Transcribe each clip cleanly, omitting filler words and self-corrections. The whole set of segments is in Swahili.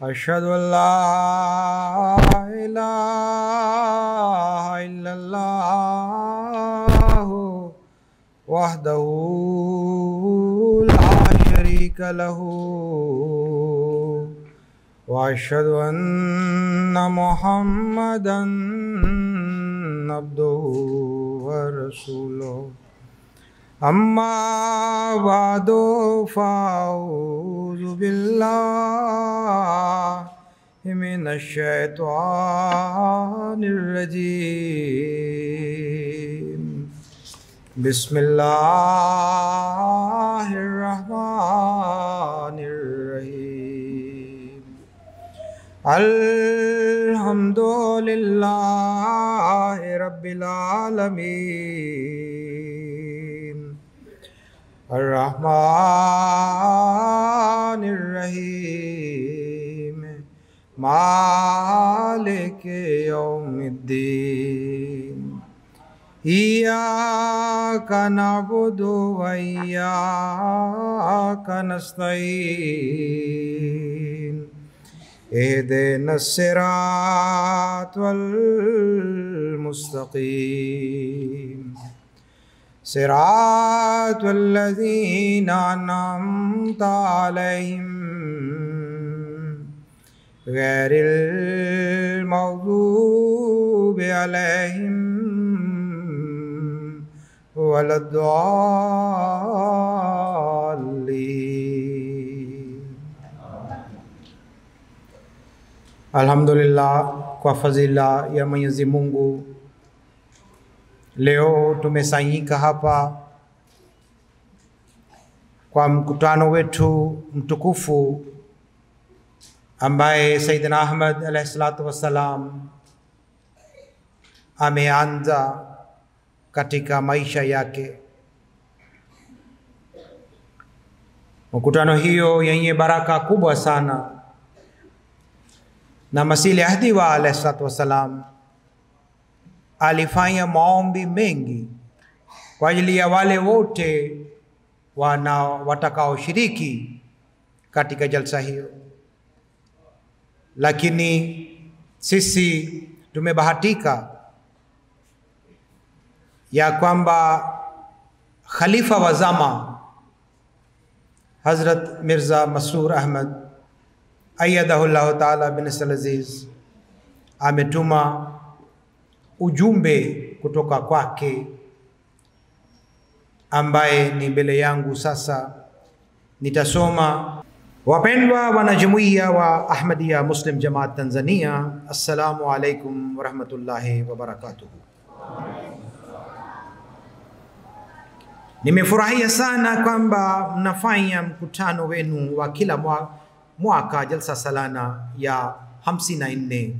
أشهد أن لا إله إلا الله وحده لا شريك له وأشهد أن محمدا عبده ورسوله أما بعد فأعوذ بالله من الشيطان الرجيم بسم الله الرحمن الرحيم الحمد لله رب العالمين الرحمن الرحيم مالك يوم الدين إياك نعبد وإياك نستعين اهدنا الصراط المستقيم صراط الذين أنعمت عليهم غير المغضوب عليهم ولا الضالين. Alhamdulillah, kwa fadhila ya Mwenyezi Mungu, leo tumesanyika hapa kwa mkutano wetu mtukufu ambaye Sayyidina Ahmad alayhi salatu wassalam ameanza katika maisha yake. Mkutano hiyo yenye baraka kubwa sana, na Masih Ahdi wa alayhi salatu wassalam alifanya maombi mengi kwa ajili ya wale wote watakaoshiriki katika jalsa hiyo. Lakini sisi tumebahatika ya kwamba Khalifa wa zama Hazrat Mirza Masroor Ahmad ayyadahullahu ta'ala bin Aziz ametuma ujumbe kutoka kwake ambaye ni mbele yangu sasa nitasoma. Wapendwa wanajumuiya wa Ahmadiyya Muslim Jamaat Tanzania, assalamu alaikum warahmatullahi wabarakatuh. Nimefurahia sana kwamba mnafanya mkutano wenu wa kila mwaka jalsa salana ya 54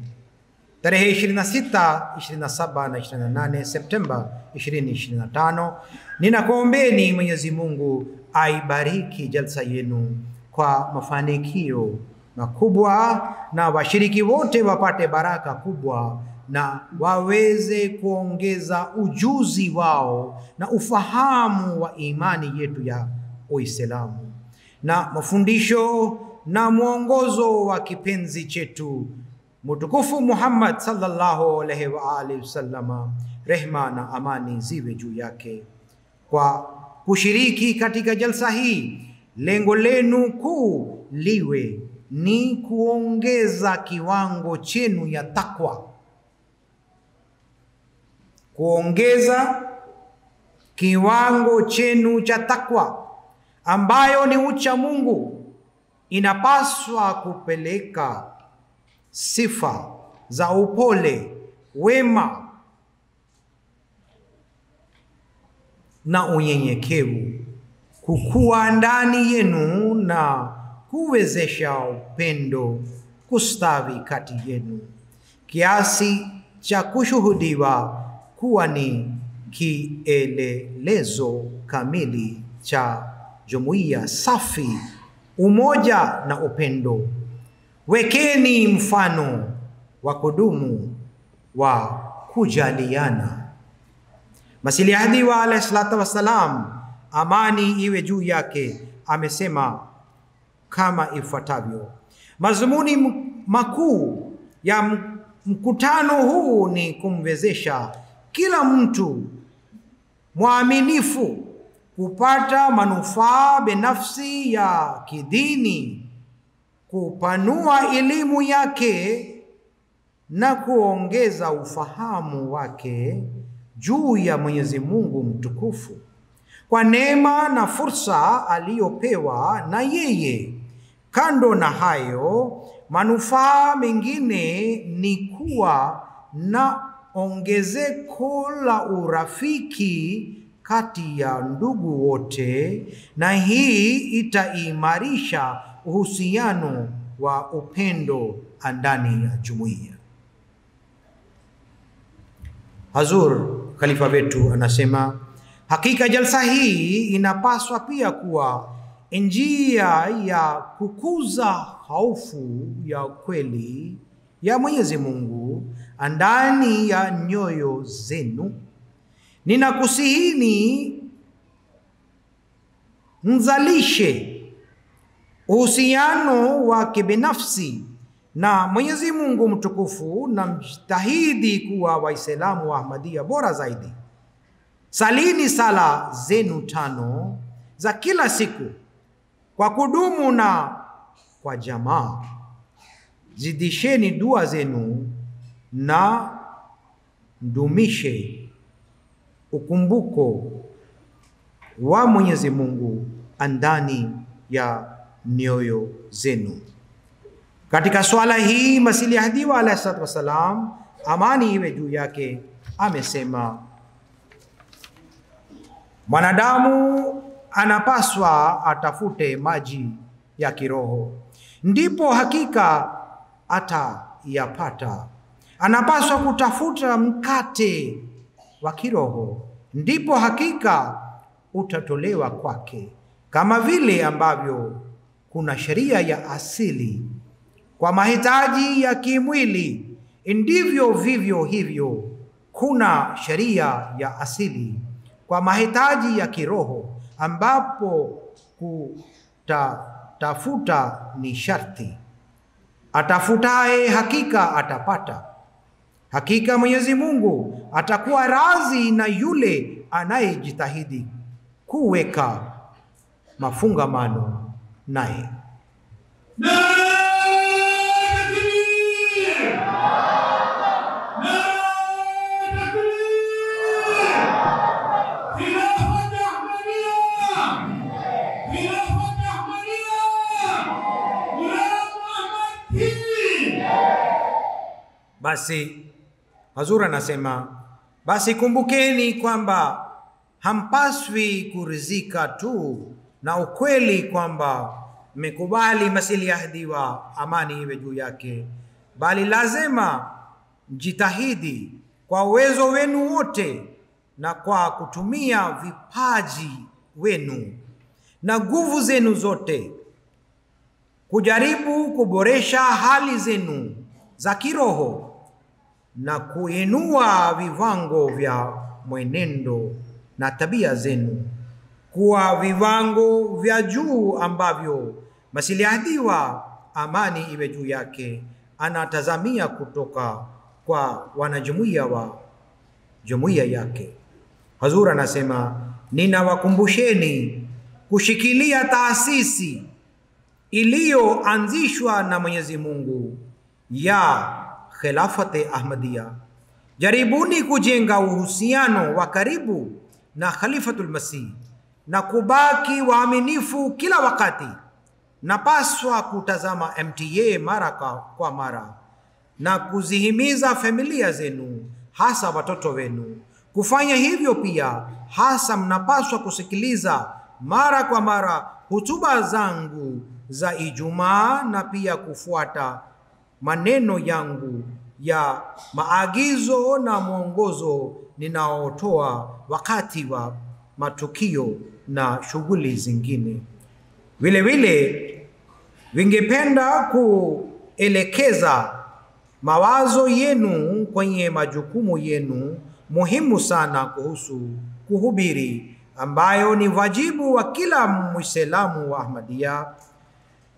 tarehe 26, 27 na 28 Septemba 2025. Ninakuombeni Mwenyezi Mungu aibariki jalsa yenu kwa mafanikio makubwa, na washiriki wote wapate baraka kubwa na waweze kuongeza ujuzi wao na ufahamu wa imani yetu ya Uislamu na mafundisho na mwongozo wa kipenzi chetu mtukufu Muhammad sallallahu alaihi wa alihi wasallama, rehma na amani ziwe juu yake. Kwa kushiriki katika jalsa hii, lengo lenu kuu liwe ni kuongeza kiwango chenu ya takwa, kuongeza kiwango chenu cha takwa ambayo ni ucha Mungu. Inapaswa kupeleka sifa za upole, wema na unyenyekevu kukua ndani yenu na kuwezesha upendo kustawi kati yenu kiasi cha kushuhudiwa kuwa ni kielelezo kamili cha jumuiya safi, umoja na upendo. Wekeni mfano wa kudumu wa kujaliana. Masih Ahdi wa alayhi salatu wassalam, amani iwe juu yake, amesema kama ifuatavyo: Mazumuni makuu ya mkutano huu ni kumwezesha kila mtu mwaminifu kupata manufaa binafsi ya kidini, kupanua elimu yake na kuongeza ufahamu wake juu ya Mwenyezi Mungu mtukufu kwa neema na fursa aliyopewa na yeye. Kando na hayo, manufaa mengine ni kuwa na ongezeko la urafiki kati ya ndugu wote, na hii itaimarisha uhusiano wa upendo ndani ya jumuiya. Hazur Khalifa wetu anasema, hakika jalsa hii inapaswa pia kuwa njia ya kukuza hofu ya kweli ya Mwenyezi Mungu ndani ya nyoyo zenu. Ninakusihini mzalishe uhusiano wa kibinafsi na Mwenyezi Mungu mtukufu na mjitahidi kuwa Waislamu wa Ahmadiyya bora zaidi. Salini sala zenu 5 za kila siku kwa kudumu na kwa jamaa. Zidisheni dua zenu na mdumishe ukumbuko wa Mwenyezi Mungu ndani ya nyoyo zenu. Katika swala hii Masihi Ahmad alayhi salatu wasalam, amani iwe juu yake, amesema mwanadamu anapaswa atafute maji ya kiroho, ndipo hakika atayapata. Anapaswa kutafuta mkate wa kiroho, ndipo hakika utatolewa kwake. Kama vile ambavyo kuna sheria ya asili kwa mahitaji ya kimwili, ndivyo vivyo hivyo kuna sheria ya asili kwa mahitaji ya kiroho, ambapo kutafuta ni sharti. Atafutaye hakika atapata. Hakika Mwenyezi Mungu atakuwa radhi na yule anayejitahidi kuweka mafungamano naye. Basi Hazur anasema, basi kumbukeni kwamba hampaswi kurizika tu na ukweli kwamba mmekubali Masihi Ahmad wa amani iwe juu yake, bali lazima mjitahidi kwa uwezo wenu wote na kwa kutumia vipaji wenu na nguvu zenu zote kujaribu kuboresha hali zenu za kiroho na kuinua viwango vya mwenendo na tabia zenu kuwa viwango vya juu ambavyo Masihi Ahmad wa amani iwe juu yake anatazamia kutoka kwa wanajumuiya wa jumuiya yake. Hazur anasema, ninawakumbusheni kushikilia taasisi iliyoanzishwa na Mwenyezi Mungu ya Khilafati Ahmadiyya. Jaribuni kujenga uhusiano wa karibu na Khalifatul Masih na kubaki waaminifu kila wakati. Napaswa kutazama MTA mara kwa mara na kuzihimiza familia zenu, hasa watoto wenu, kufanya hivyo pia. Hasa mnapaswa kusikiliza mara kwa mara hutuba zangu za Ijumaa na pia kufuata maneno yangu ya maagizo na mwongozo ninaotoa wakati wa matukio na shughuli zingine. Vile vile vingependa kuelekeza mawazo yenu kwenye majukumu yenu muhimu sana kuhusu kuhubiri, ambayo ni wajibu wa kila Muislamu wa Ahmadiyya,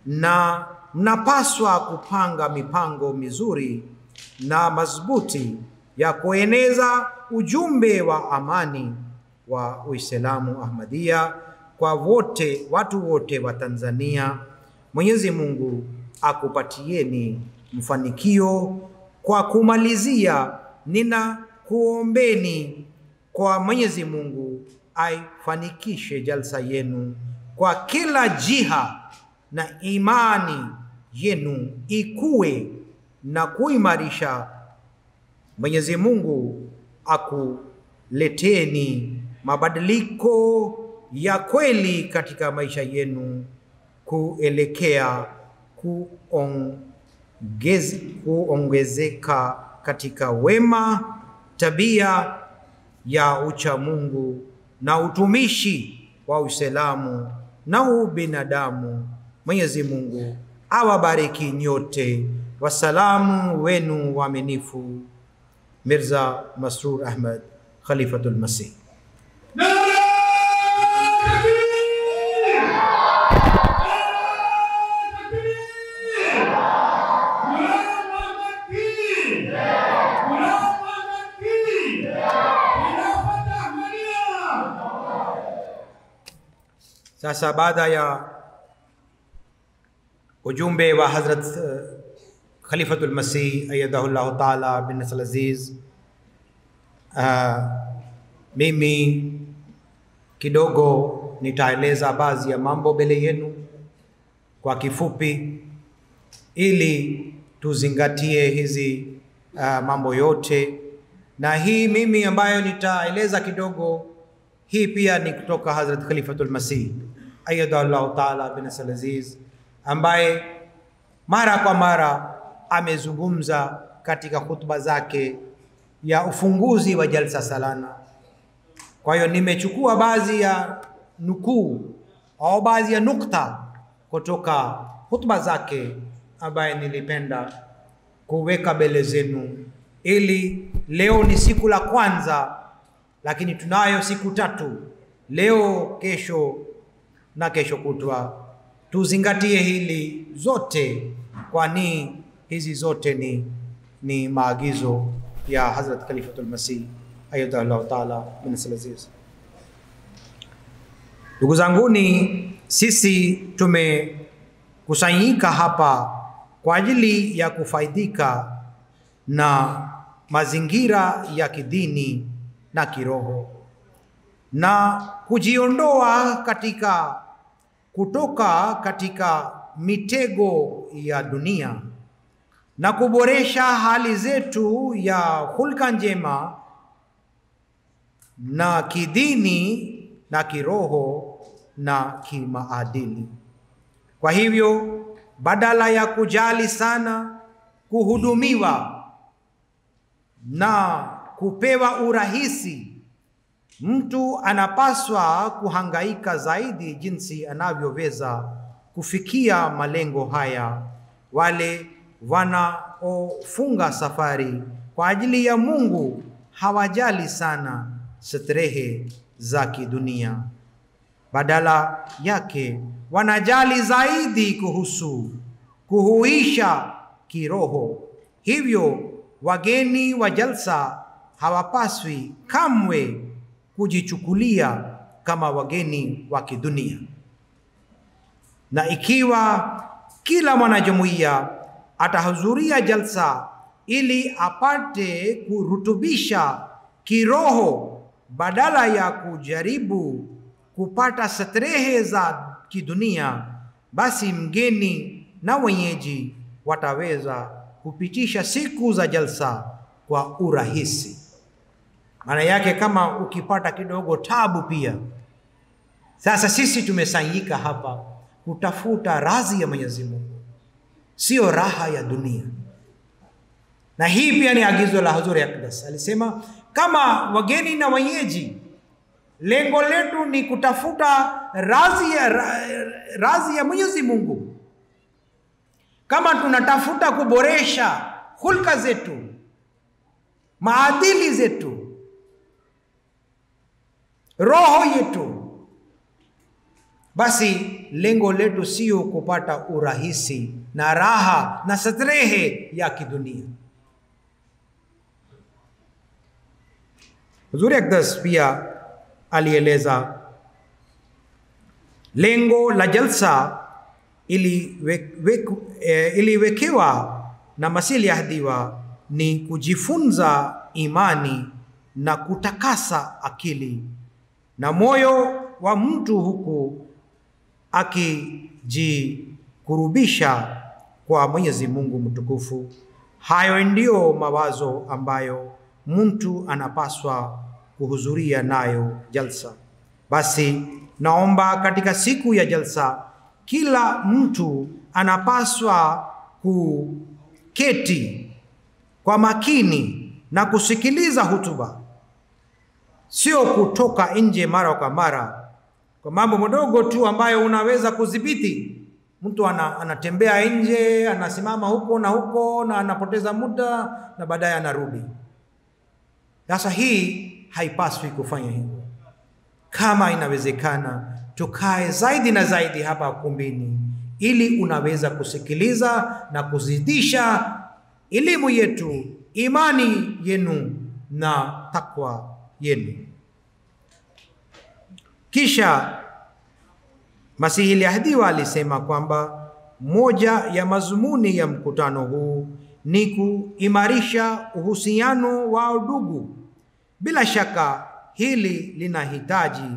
na mnapaswa kupanga mipango mizuri na madhubuti ya kueneza ujumbe wa amani wa Uislamu Ahmadiyya kwa wote, watu wote wa Tanzania. Mwenyezi Mungu akupatieni mfanikio. Kwa kumalizia, nina kuombeni kwa Mwenyezi Mungu aifanikishe jalsa yenu kwa kila jiha, na imani yenu ikue na kuimarisha. Mwenyezi Mungu akuleteni mabadiliko ya kweli katika maisha yenu, kuelekea kuongezeka katika wema, tabia ya uchamungu na utumishi wa Uislamu na ubinadamu. Mwenyezi Mungu awabariki nyote. Wasalamu wenu waaminifu, Mirza Masroor Ahmad, Khalifatul Masih. Sasa baada ya ujumbe wa Hazrat Khalifatul Masih ayyadahullahu ta'ala bin Nasr Aziz, mimi kidogo nitaeleza baadhi ya mambo mbele yenu kwa kifupi, ili tuzingatie hizi mambo yote. Na hii mimi ambayo nitaeleza kidogo, hii pia ni kutoka Hazrat Khalifatul Masih ayyadahullahu ta'ala bin Nasr Aziz, ambaye mara kwa mara amezungumza katika hutuba zake ya ufunguzi wa jalsa salana. Kwa hiyo nimechukua baadhi ya nukuu au baadhi ya nukta kutoka hutuba zake ambaye nilipenda kuweka mbele zenu, ili leo ni siku la kwanza, lakini tunayo siku tatu, leo, kesho na kesho kutwa. Tuzingatie hili zote, kwani hizi zote ni maagizo ya Hazrat Khalifatul Masih ayyadahullahu ta'ala bin Nasr Aziz. Ndugu zanguni, sisi tumekusanyika hapa kwa ajili ya kufaidika na mazingira ya kidini na kiroho, na kujiondoa kutoka katika mitego ya dunia, na kuboresha hali zetu ya hulka njema na kidini na kiroho na kimaadili. Kwa hivyo, badala ya kujali sana kuhudumiwa na kupewa urahisi, mtu anapaswa kuhangaika zaidi jinsi anavyoweza kufikia malengo haya. Wale wanaofunga safari kwa ajili ya Mungu hawajali sana starehe za kidunia, badala yake wanajali zaidi kuhusu kuhuisha kiroho. Hivyo wageni wa jalsa hawapaswi kamwe kujichukulia kama wageni wa kidunia. Na ikiwa kila mwanajumuiya atahudhuria jalsa ili apate kurutubisha kiroho badala ya kujaribu kupata starehe za kidunia, basi mgeni na wenyeji wataweza kupitisha siku za jalsa kwa urahisi. Maana yake, kama ukipata kidogo tabu pia. Sasa sisi tumesanyika hapa kutafuta radhi ya Mwenyezi Mungu, sio raha ya dunia. Na hii pia ni agizo la Huzuri Aqdas. Alisema kama wageni na wenyeji, lengo letu ni kutafuta radhi ya Mwenyezi Mungu. Kama tunatafuta kuboresha hulka zetu, maadili zetu, roho yetu, basi lengo letu sio kupata urahisi na raha na starehe ya kidunia. Huzuri Aqdas pia alieleza lengo la jalsa iliwekewa na Masih Yahdiwa ni kujifunza imani na kutakasa akili na moyo wa mtu, huku akijikurubisha kwa Mwenyezi Mungu mtukufu. Hayo ndio mawazo ambayo mtu anapaswa kuhudhuria nayo jalsa. Basi naomba katika siku ya jalsa kila mtu anapaswa kuketi kwa makini na kusikiliza hutuba, sio kutoka nje mara kwa mara kwa mambo madogo tu ambayo unaweza kudhibiti. Mtu anatembea nje, anasimama huko na huko na anapoteza muda na baadaye anarudi. Sasa hii haipaswi kufanya hivyo. Kama inawezekana, tukae zaidi na zaidi hapa kumbini, ili unaweza kusikiliza na kuzidisha elimu yetu, imani yenu na takwa yenu. Kisha Masih Yahdiwa alisema kwamba moja ya mazumuni ya mkutano huu ni kuimarisha uhusiano wa udugu. Bila shaka hili linahitaji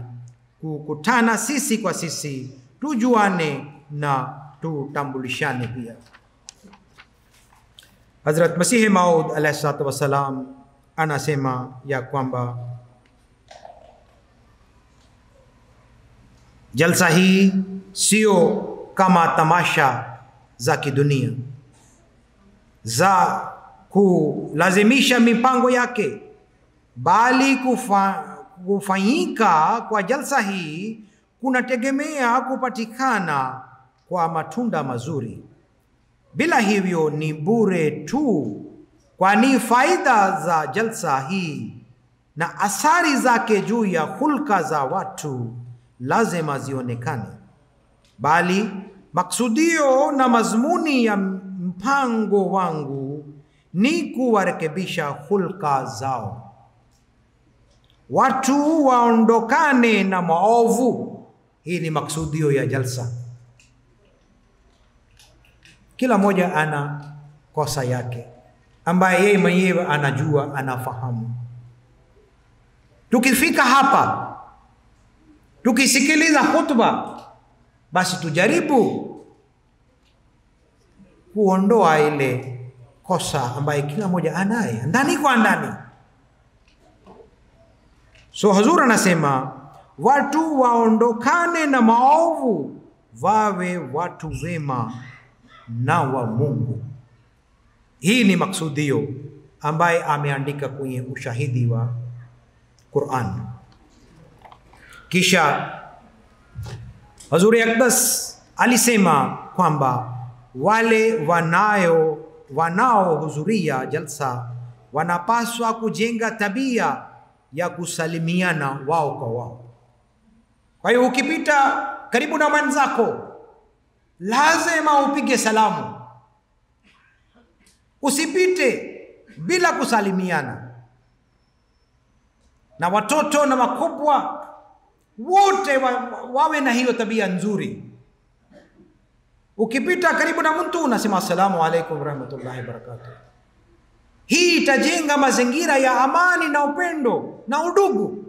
kukutana sisi kwa sisi, tujuane na tutambulishane pia. Hazrat Masih Maud alayhi salatu wasalam anasema ya kwamba jalsa hii sio kama tamasha za kidunia za kulazimisha mipango yake, bali kufanyika kwa jalsa hii kunategemea kupatikana kwa matunda mazuri. Bila hivyo ni bure tu, kwani faida za jalsa hii na athari zake juu ya hulka za watu lazima zionekane, bali maksudio na mazmuni ya mpango wangu ni kuwarekebisha hulka zao. Watu waondokane na maovu. Hii ni maksudio ya jalsa. Kila moja ana kosa yake ambaye yeye mwenyewe anajua, anafahamu. Tukifika hapa tukisikiliza hutuba, basi tujaribu kuondoa ile kosa ambaye kila moja anaye ndani kwa ndani. So Huzur anasema watu waondokane na maovu, wawe watu wema na wa Mungu. Hii ni maksudio ambaye ameandika kwenye ushahidi wa Qur'an. Kisha Huzur Aqdas alisema kwamba wale wanaohudhuria jalsa wanapaswa kujenga tabia ya kusalimiana wao kwa wao. Kwa hiyo ukipita karibu na mwenzako lazima upige salamu. Usipite bila kusalimiana. Na watoto na wakubwa wote wawe na hiyo tabia nzuri. Ukipita karibu na mtu unasema assalamu alaikum warahmatullahi wabarakatuh. Hii itajenga mazingira ya amani na upendo na udugu.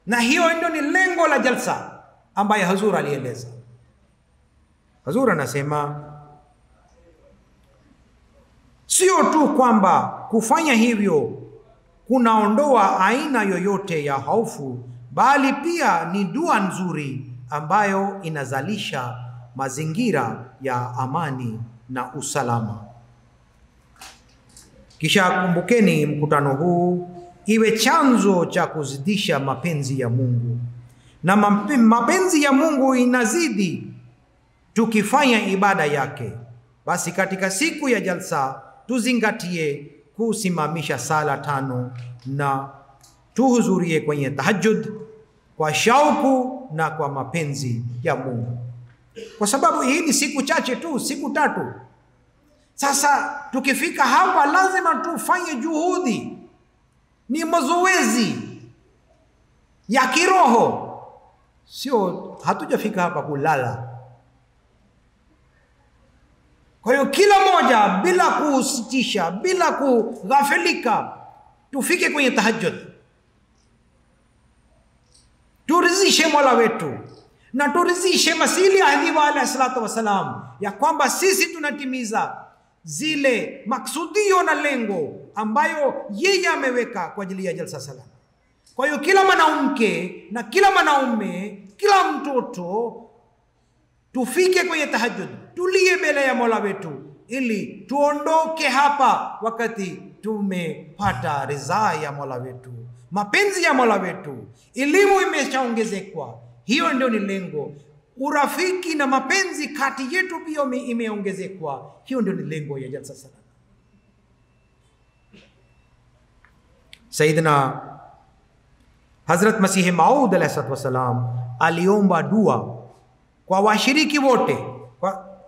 Na hiyo ndio ni lengo la jalsa ambaye Huzur alieleza. Huzur anasema sio tu kwamba kufanya hivyo kunaondoa aina yoyote ya hofu, bali pia ni dua nzuri ambayo inazalisha mazingira ya amani na usalama. Kisha kumbukeni, mkutano huu iwe chanzo cha kuzidisha mapenzi ya Mungu, na mapenzi ya Mungu inazidi tukifanya ibada yake. Basi katika siku ya jalsa tuzingatie kusimamisha sala 5 na tuhudhurie kwenye tahajjud kwa shauku na kwa mapenzi ya Mungu. kwa sababu hii ni siku chache tu, siku 3. Sasa tukifika hapa lazima tufanye juhudi, ni mazoezi ya kiroho, sio hatujafika hapa kulala. Kwa hiyo kila moja bila kusitisha, bila kughafilika, tufike kwenye tahajjud, turidhishe Mola wetu na turidhishe Masihi Maud alayhi salatu wasalam, ya kwamba sisi tunatimiza zile maksudio na lengo ambayo yeye ameweka kwa ajili ya jalsa salana. Kwa hiyo kila mwanamke na kila mwanaume, kila mtoto, tufike kwenye tahajjud, tulie mbele ya Mola wetu ili tuondoke hapa wakati tumepata ridhaa ya Mola wetu, mapenzi ya Mola wetu, elimu imeshaongezekwa. Hiyo ndio ni lengo. Urafiki na mapenzi kati yetu pia imeongezekwa. Hiyo ndio ni lengo ya jalsa salana. Sayyidina Hazrat Masihi Maud alayhi salatu wasalam aliomba dua kwa washiriki wote.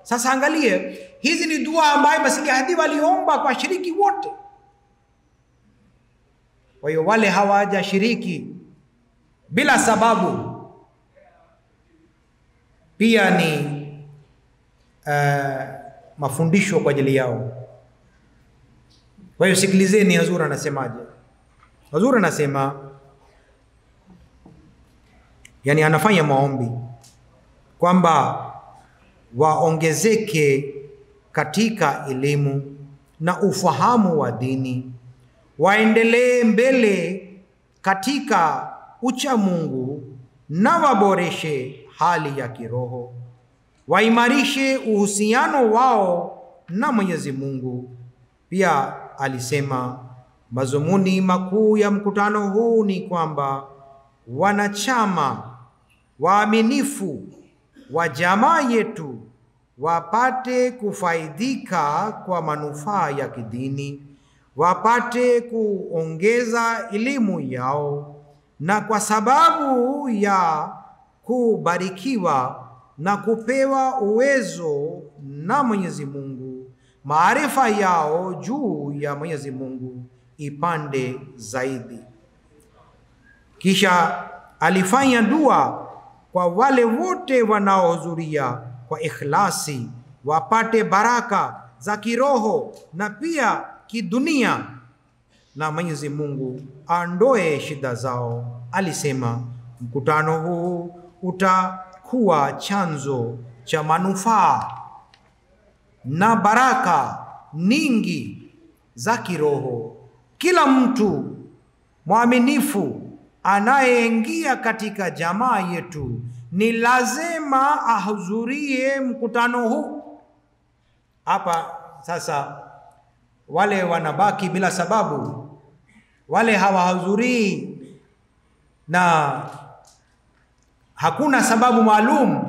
Sasa angalie, hizi ni dua ambayo Masihi Maud aliomba kwa washiriki wote. Kwa hiyo wale hawajashiriki bila sababu pia ni mafundisho kwa ajili yao. Kwa hiyo sikilizeni Hazur anasemaje. Hazur anasema, yani anafanya maombi kwamba waongezeke katika elimu na ufahamu wa dini, waendelee mbele katika ucha Mungu na waboreshe hali ya kiroho, waimarishe uhusiano wao na Mwenyezi Mungu. Pia alisema mazumuni makuu ya mkutano huu ni kwamba wanachama waaminifu wa jamaa yetu wapate kufaidika kwa manufaa ya kidini, wapate kuongeza elimu yao, na kwa sababu ya kubarikiwa na kupewa uwezo na Mwenyezi Mungu, maarifa yao juu ya Mwenyezi Mungu ipande zaidi. Kisha alifanya dua kwa wale wote wanaohudhuria kwa ikhlasi, wapate baraka za kiroho na pia kidunia, na Mwenyezi Mungu aondoe shida zao. Alisema mkutano huu utakuwa chanzo cha manufaa na baraka nyingi za kiroho. Kila mtu mwaminifu anayeingia katika jamaa yetu ni lazima ahudhurie mkutano huu. Hapa sasa wale wanabaki bila sababu, wale hawahudhurii na hakuna sababu maalum,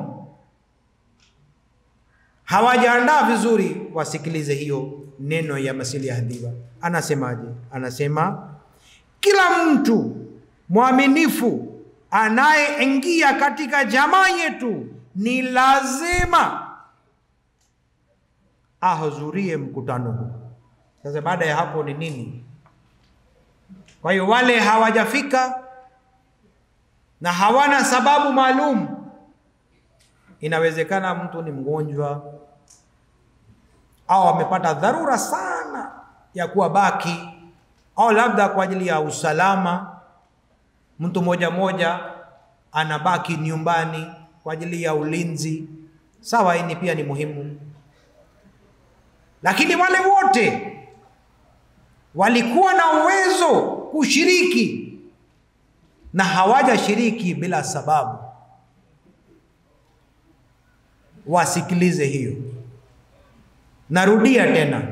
hawajaandaa vizuri, wasikilize hiyo neno ya Masihi Maud. Anasemaje? Anasema kila mtu mwaminifu anayeingia katika jamaa yetu ni lazima ahudhurie mkutano huu. Sasa baada ya hapo ni nini? Kwa hiyo wale hawajafika na hawana sababu maalum, inawezekana mtu ni mgonjwa au amepata dharura sana ya kuwa baki, au labda kwa ajili ya usalama mtu moja anabaki nyumbani kwa ajili ya ulinzi. Sawa, hii pia ni muhimu. Lakini wale wote walikuwa na uwezo kushiriki na hawajashiriki bila sababu, wasikilize hiyo. Narudia tena,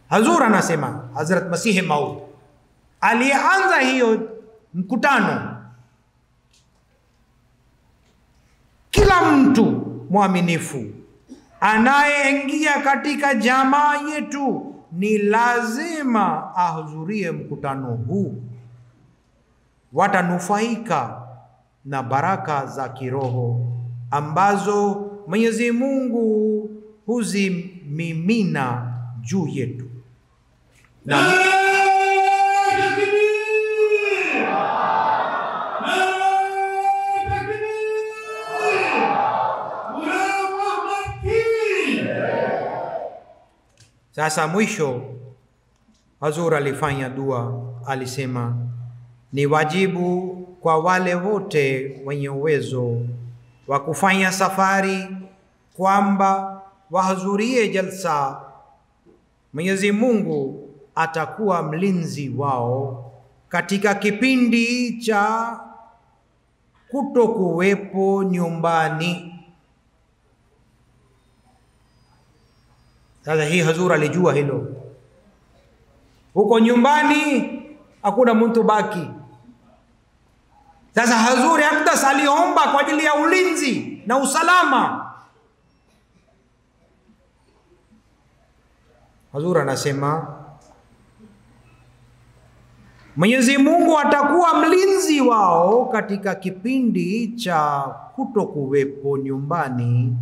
Hazur anasema, Hazrat Masihi Maud alianza hiyo mkutano, kila mtu mwaminifu anayeingia katika jamaa yetu ni lazima ahudhurie mkutano huu, watanufaika na baraka za kiroho ambazo Mwenyezi Mungu huzimimina juu yetu. Na sasa mwisho Hazur alifanya dua, alisema ni wajibu kwa wale wote wenye uwezo wa kufanya safari kwamba wahudhurie jalsa. Mwenyezi Mungu atakuwa mlinzi wao katika kipindi cha kutokuwepo nyumbani. Sasa hii Hazur alijua hilo. Huko nyumbani hakuna mtu baki. Sasa Hazur Aqdas aliomba kwa ajili ya ulinzi na usalama. Hazur anasema Mwenyezi Mungu atakuwa mlinzi wao katika kipindi cha kutokuwepo nyumbani.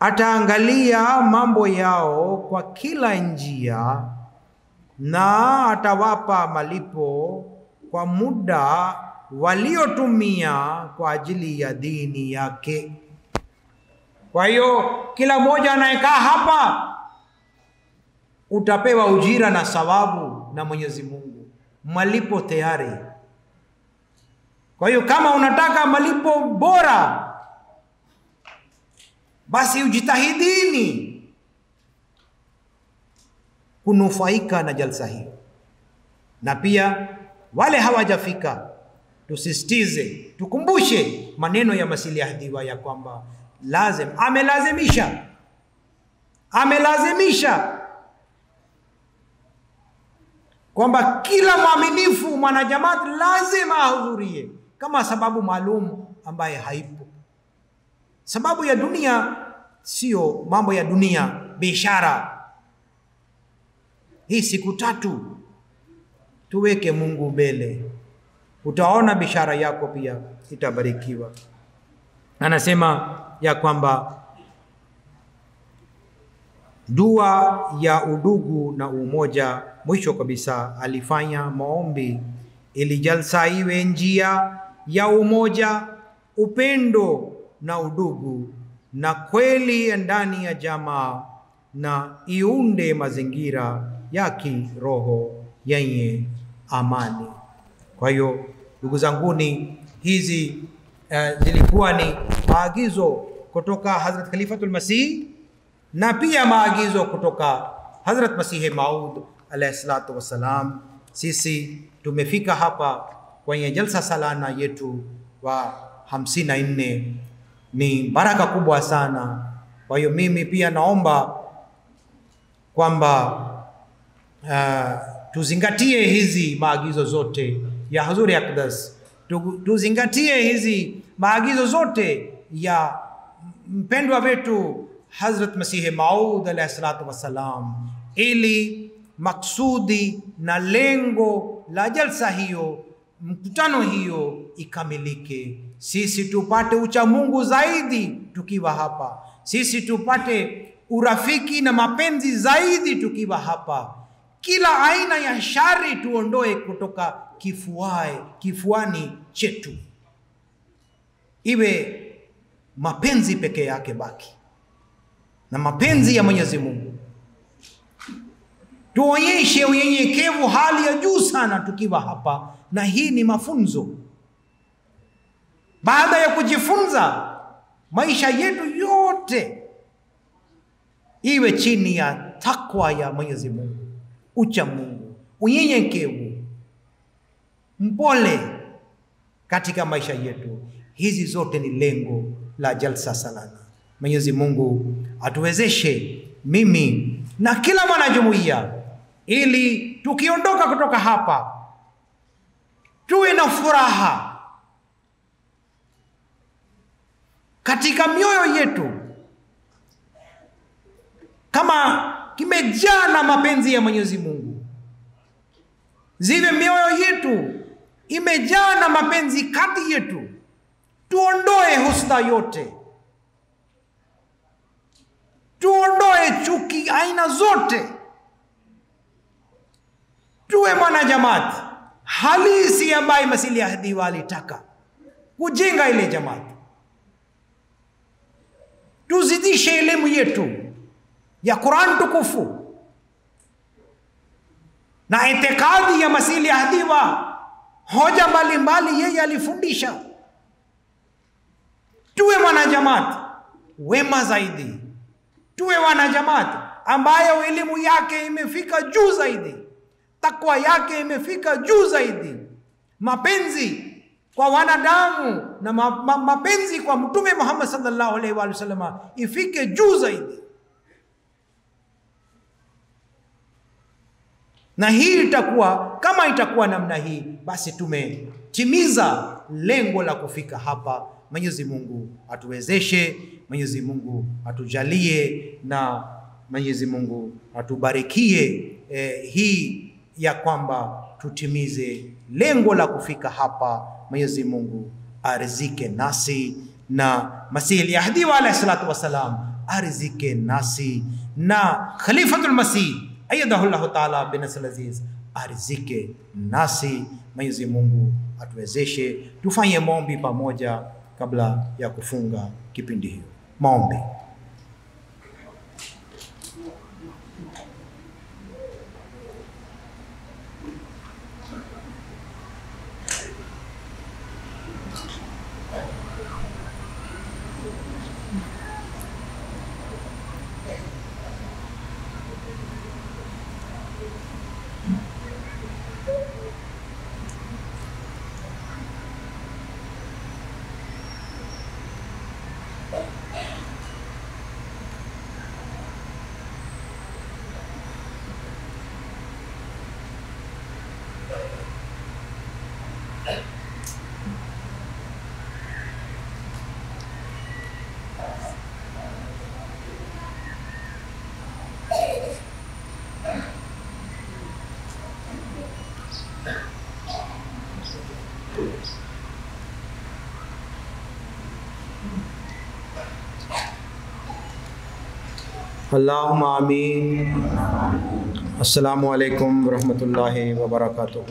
Ataangalia mambo yao kwa kila njia na atawapa malipo kwa muda waliotumia kwa ajili ya dini yake. Kwa hiyo kila mmoja anayekaa hapa utapewa ujira na sawabu na Mwenyezi Mungu, malipo tayari. Kwa hiyo kama unataka malipo bora, basi ujitahidini kunufaika na jalsa hiyo. Na pia wale hawajafika, tusisitize, tukumbushe maneno ya Masih Ahdiwa ya kwamba lazim, amelazimisha kwamba kila mwaminifu mwanajamaat lazima ahudhurie, kama sababu maalum ambaye haipo. Sababu ya dunia sio mambo ya dunia, biashara. Hii siku 3 tuweke Mungu mbele, utaona biashara yako pia itabarikiwa. Anasema ya kwamba dua ya udugu na umoja, mwisho kabisa alifanya maombi ili jalsa iwe njia ya umoja, upendo na udugu na kweli ndani ya jamaa, na iunde mazingira ya kiroho yenye amani. Kwa hiyo ndugu zanguni, hizi zilikuwa ni maagizo kutoka Hazrat Khalifatul Masih na pia maagizo kutoka Hazrat Masih Maud alayhi salatu wassalam. Sisi tumefika hapa kwenye jalsa salana yetu wa 54. Ni baraka kubwa sana. Kwa hiyo mimi pia naomba kwamba tuzingatie hizi maagizo zote ya Hazur Aqdas, tuzingatie hizi maagizo zote ya mpendwa wetu Hazrat Masih Maud alayhi salatu wassalam, ili maksudi na lengo la jalsa hiyo, mkutano hiyo ikamilike. Sisi tupate ucha Mungu zaidi tukiwa hapa, sisi tupate urafiki na mapenzi zaidi tukiwa hapa. Kila aina ya shari tuondoe kutoka kifuani chetu, iwe mapenzi peke yake baki, na mapenzi ya Mwenyezi Mungu. Tuonyeshe unyenyekevu hali ya juu sana tukiwa hapa, na hii ni mafunzo. Baada ya kujifunza, maisha yetu yote iwe chini ya takwa ya Mwenyezi Mungu, ucha Mungu, unyenyekevu, mpole katika maisha yetu. Hizi zote ni lengo la jalsa salana. Mwenyezi Mungu atuwezeshe, mimi na kila mwanajumuiya, ili tukiondoka kutoka hapa tuwe na furaha katika mioyo yetu, kama kimejaa na mapenzi ya Mwenyezi Mungu. Ziwe mioyo yetu imejaa na mapenzi kati yetu, tuondoe husda yote, tuondoe chuki aina zote, tuwe mwanajamaati halisi ambaye Masih Ahdi walitaka kujenga ile jamaati. Tuzidishe elimu yetu ya Qur'an tukufu na itikadi ya Masih Ahdi wa hoja mbalimbali yeye alifundisha. Tuwe wanajamaati wema zaidi, tuwe wanajamaati ambayo elimu yake imefika juu zaidi, takwa yake imefika juu zaidi, mapenzi kwa wanadamu na mapenzi kwa Mtume Muhammad sallallahu alaihi wa sallam ifike juu zaidi. Na hii itakuwa, kama itakuwa namna hii, basi tumetimiza lengo la kufika hapa. Mwenyezi Mungu atuwezeshe, Mwenyezi Mungu atujalie, na Mwenyezi Mungu atubarikie hii ya kwamba tutimize lengo la kufika hapa. Mwenyezi Mungu arizike nasi na Masih Ahdi wa alayhi salatu wasalam, arizike nasi na Khalifatul Masih ayyadahullahu ta'ala binasl aziz, arizike nasi. Mwenyezi Mungu atuwezeshe. Tufanye maombi pamoja kabla ya kufunga kipindi hiyo. Maombi. Allahumma amin. Assalamu alaikum warahmatullahi wabarakatuh.